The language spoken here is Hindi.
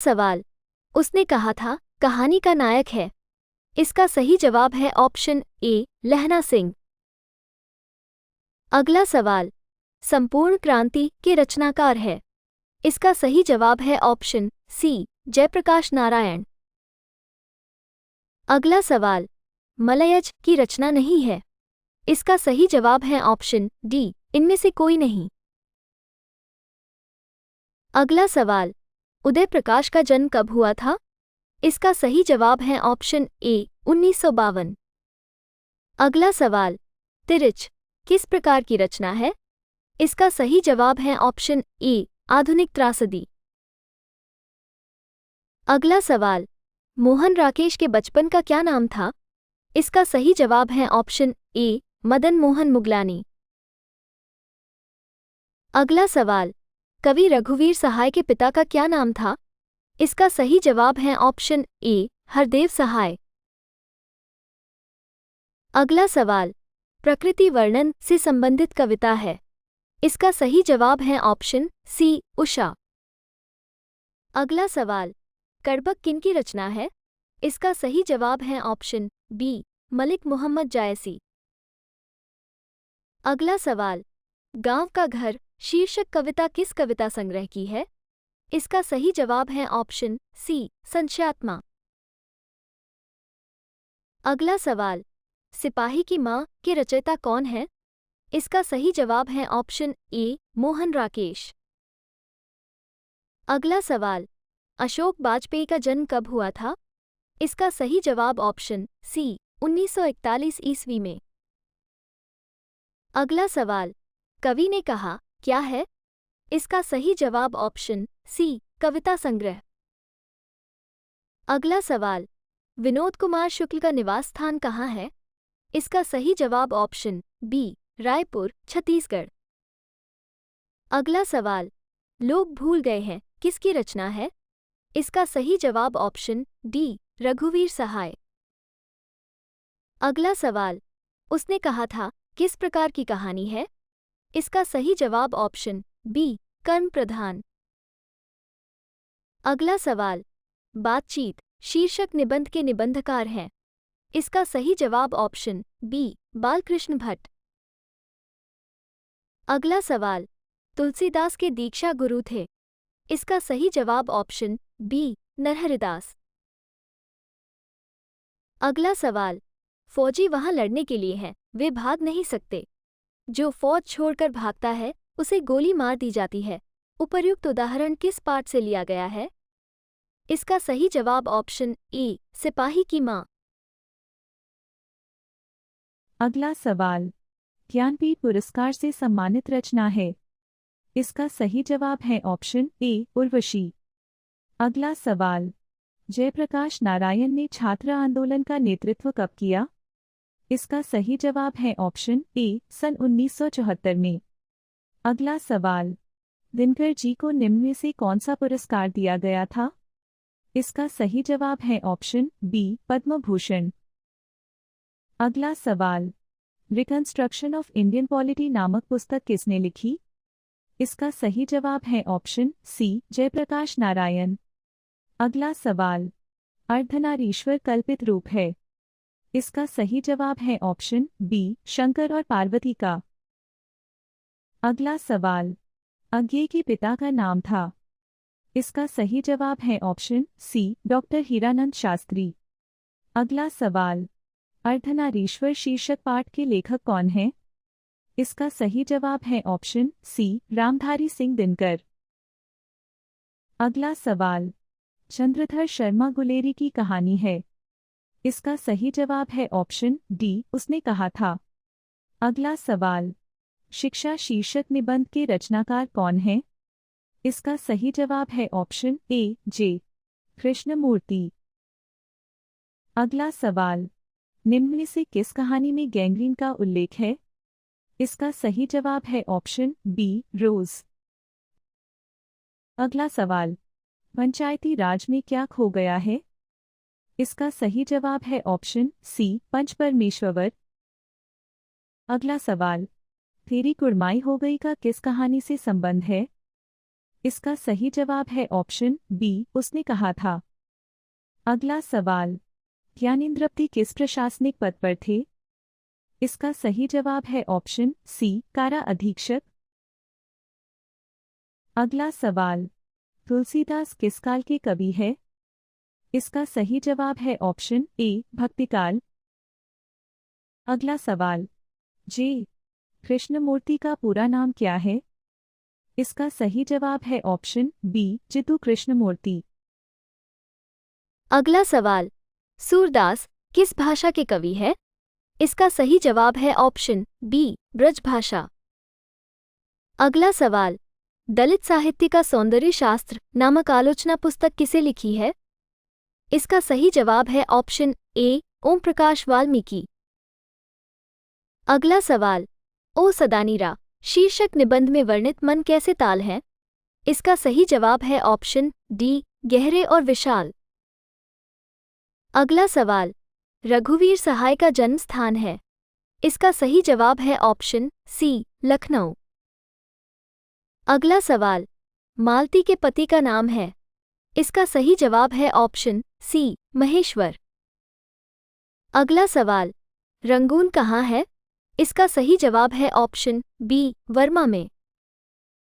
सवाल। उसने कहा था कहानी का नायक है। इसका सही जवाब है ऑप्शन ए लहना सिंह। अगला सवाल। संपूर्ण क्रांति के रचनाकार है। इसका सही जवाब है ऑप्शन सी जयप्रकाश नारायण। अगला सवाल। मलयज की रचना नहीं है। इसका सही जवाब है ऑप्शन डी इनमें से कोई नहीं। अगला सवाल। उदय प्रकाश का जन्म कब हुआ था? इसका सही जवाब है ऑप्शन ए 1952। अगला सवाल। तिरिच किस प्रकार की रचना है? इसका सही जवाब है ऑप्शन ए आधुनिक त्रासदी। अगला सवाल। मोहन राकेश के बचपन का क्या नाम था? इसका सही जवाब है ऑप्शन ए मदन मोहन मुगलानी। अगला सवाल। कवि रघुवीर सहाय के पिता का क्या नाम था? इसका सही जवाब है ऑप्शन ए हरदेव सहाय। अगला सवाल। प्रकृति वर्णन से संबंधित कविता है। इसका सही जवाब है ऑप्शन सी उषा। अगला सवाल। कड़बक किनकी रचना है? इसका सही जवाब है ऑप्शन बी मलिक मोहम्मद जायसी। अगला सवाल। गांव का घर शीर्षक कविता किस कविता संग्रह की है? इसका सही जवाब है ऑप्शन सी संशयात्मा। अगला सवाल। सिपाही की मां के रचयिता कौन है? इसका सही जवाब है ऑप्शन ए मोहन राकेश। अगला सवाल। अशोक वाजपेयी का जन्म कब हुआ था? इसका सही जवाब ऑप्शन सी 1941 ईस्वी में। अगला सवाल। कवि ने कहा क्या है? इसका सही जवाब ऑप्शन सी कविता संग्रह। अगला सवाल। विनोद कुमार शुक्ल का निवास स्थान कहाँ है? इसका सही जवाब ऑप्शन बी रायपुर छत्तीसगढ़। अगला सवाल। लोग भूल गए हैं किसकी रचना है? इसका सही जवाब ऑप्शन डी रघुवीर सहाय। अगला सवाल। उसने कहा था किस प्रकार की कहानी है? इसका सही जवाब ऑप्शन बी कर्म प्रधान। अगला सवाल। बातचीत शीर्षक निबंध के निबंधकार हैं। इसका सही जवाब ऑप्शन बी बालकृष्ण भट्ट। अगला सवाल। तुलसीदास के दीक्षा गुरु थे। इसका सही जवाब ऑप्शन बी नरहरिदास। अगला सवाल। फौजी वहां लड़ने के लिए हैं, वे भाग नहीं सकते। जो फौज छोड़कर भागता है उसे गोली मार दी जाती है। उपर्युक्त उदाहरण किस पाठ से लिया गया है? इसका सही जवाब ऑप्शन ए सिपाही की मां। अगला सवाल। ज्ञानपीठ पुरस्कार से सम्मानित रचना है। इसका सही जवाब है ऑप्शन ए उर्वशी। अगला सवाल। जयप्रकाश नारायण ने छात्र आंदोलन का नेतृत्व कब किया? इसका सही जवाब है ऑप्शन ए सन 1974 में। अगला सवाल। दिनकर जी को निम्न में से कौन सा पुरस्कार दिया गया था? इसका सही जवाब है ऑप्शन बी पद्म भूषण। अगला सवाल। रिकंस्ट्रक्शन ऑफ इंडियन पॉलिटी नामक पुस्तक किसने लिखी? इसका सही जवाब है ऑप्शन सी जयप्रकाश नारायण। अगला सवाल। अर्धनारीश्वर कल्पित रूप है। इसका सही जवाब है ऑप्शन बी शंकर और पार्वती का। अगला सवाल। अज्ञेय के पिता का नाम था। इसका सही जवाब है option C doctor Hiranand Shastri. अगला सवाल। अर्धनारीश्वर शीर्षक पाठ के लेखक कौन हैं? इसका सही जवाब है ऑप्शन सी रामधारी सिंह दिनकर। अगला सवाल। चंद्रधर शर्मा गुलेरी की कहानी है। इसका सही जवाब है ऑप्शन डी उसने कहा था। अगला सवाल। शिक्षा शीर्षक निबंध के रचनाकार कौन है? इसका सही जवाब है ऑप्शन ए जे कृष्णमूर्ति। अगला सवाल। निम्न में से किस कहानी में गैंग्रीन का उल्लेख है? इसका सही जवाब है ऑप्शन बी रोज। अगला सवाल। पंचायती राज में क्या खो गया है? इसका सही जवाब है ऑप्शन सी पंच परमेश्वर। अगला सवाल। तेरी कुड़माई हो गई का किस कहानी से संबंध है? इसका सही जवाब है ऑप्शन बी, उसने कहा था। अगला सवाल, ज्ञानेंद्रप्ती किस प्रशासनिक पद पर थे? इसका सही जवाब है ऑप्शन सी, कारा अधीक्षक। अगला सवाल, तुलसीदास किस काल के कवि है? इसका सही जवाब है ऑप्शन ए, भक्तिकाल। अगला सवाल, जे कृष्णमूर्ति का पूरा नाम क्या है? इसका सही जवाब है ऑप्शन बी, जितू कृष्णमूर्ति। अगला सवाल, सूरदास किस भाषा के कवि है? इसका सही जवाब है ऑप्शन बी, ब्रज भाषा। अगला सवाल, दलित साहित्य का सौंदर्य शास्त्र नामक आलोचना पुस्तक किसे लिखी है? इसका सही जवाब है ऑप्शन ए, ओम प्रकाश वाल्मीकि। अगला सवाल, ओ सदानीरा शीर्षक निबंध में वर्णित मन कैसे ताल है? इसका सही जवाब है ऑप्शन डी, गहरे और विशाल। अगला सवाल, रघुवीर सहाय का जन्म स्थान है? इसका सही जवाब है ऑप्शन सी, लखनऊ। अगला सवाल, मालती के पति का नाम है? इसका सही जवाब है ऑप्शन सी, महेश्वर। अगला सवाल, रंगून कहाँ है? इसका सही जवाब है ऑप्शन बी, वर्मा में।